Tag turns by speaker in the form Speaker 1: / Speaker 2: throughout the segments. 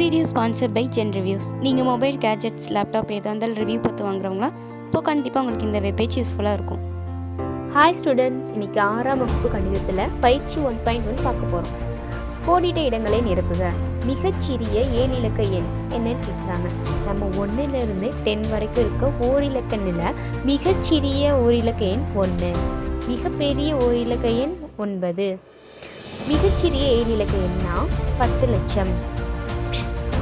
Speaker 1: Video sponsored by Gen Reviews. நீங்கள் mobile gadgets laptop எதாக இருந்தாலும் ரிவ்யூ பார்த்து வாங்குறவங்களா இப்போ கண்டிப்பாக உங்களுக்கு இந்த வெப்பேஜ் யூஸ்ஃபுல்லாக இருக்கும்.
Speaker 2: ஹாய் ஸ்டூடெண்ட்ஸ், இன்றைக்கி 6ஆம் வகுப்பு கணிதத்தில் பயிற்சி 1.1 பார்க்க போகிறோம். கோடிட்ட இடங்களை நிரப்புக. மிகச்சிறிய 7 இலக்க எண் என்னன்னு கேட்குறாங்க. நம்ம 1லேருந்து 10 வரைக்கும் இருக்க ஓரிலக்க எண்ணில் மிகச்சிறிய ஓரிலக்க எண் 1, மிகப்பெரிய ஓரிலக்க எண் 9, மிகச்சிறிய 7 இலக்க எண்ணா 10 லட்சம்.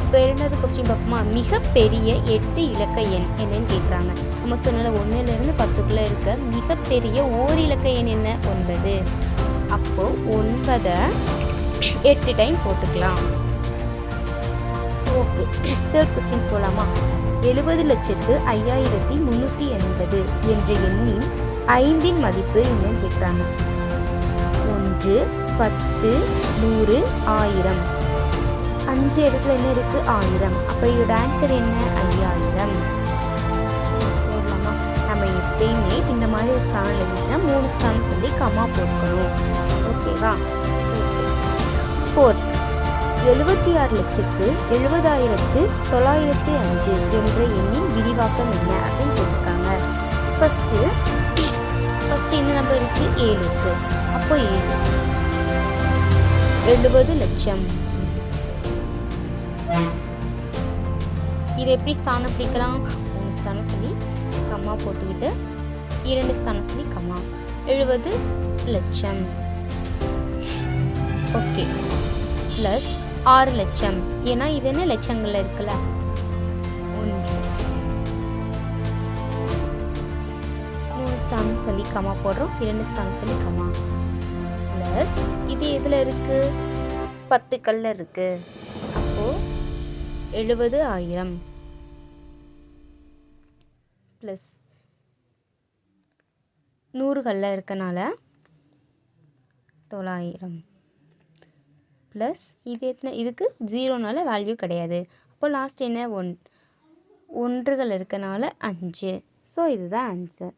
Speaker 2: இப்போ இரண்டாவது கொஸ்டின் பார்ப்போமா? மிகப்பெரிய 8 இலக்க எண் என்னன்னு கேட்குறாங்க. நம்ம சொன்ன 1லேருந்து 10க்குள்ளே இருக்க மிகப்பெரிய ஓரிலக்க எண் என்ன? 9. அப்போது 9 8 டைம் போட்டுக்கலாம். ஓகே, தேர்ட் கொஸ்டின் போகலாமா? 70,05,380 என்ற எண்ணின் 5இன் மதிப்பு என்னன்னு கேட்குறாங்க. 1, 10, 100, 1000. 5 இடத்துல என்ன இருக்குது? 1000. அப்போ இதோட ஆன்சர் என்ன? 5000. போடலாமா? நம்ம எப்பயுமே இந்த மாதிரி ஒரு ஸ்தானம் எழுதினா 3 ஸ்தானம் சொல்லி கமா போட்டுக்கணும். ஓகேவா? ஃபோர்த், 76,70,905 என்ற எண்ணின் விரிவாக்கம் என்ன அப்படின்னு கேட்டிருக்காங்க. ஃபஸ்ட்டு என்ன நம்பர் இருக்குது? 7 இருக்குது. அப்போ 7 70 லட்சம். இது எப்படி ஸ்தானம் பிடிக்கலாம்? 3 ஸ்தானம் சொல்லி கம்மா போட்டுக்கிட்டு 2 ஸ்தானம் சொல்லி கம்மா. 70 லட்சம். ஓகே, ப்ளஸ் 6 லட்சம். ஏன்னா இது என்ன லட்சங்கள்ல இருக்குல்ல. 1, 3 ஸ்தானம் சொல்லி கம்மா போடுறோம், 2 ஸ்தானம் சொல்லி கம்மா. ப்ளஸ் இது எதில் இருக்குது? 10 கல்ல இருக்குது. அப்போது 70,000 ப்ளஸ் 100 கல்ல இருக்கனால 900 ப்ளஸ் இது எத்தனை? இதுக்கு 0னால வேல்யூ கிடையாது. அப்போ லாஸ்ட் என்ன? 1 ஒன்றுகள் இருக்கனால 5. ஸோ இதுதான் ஆன்சர்.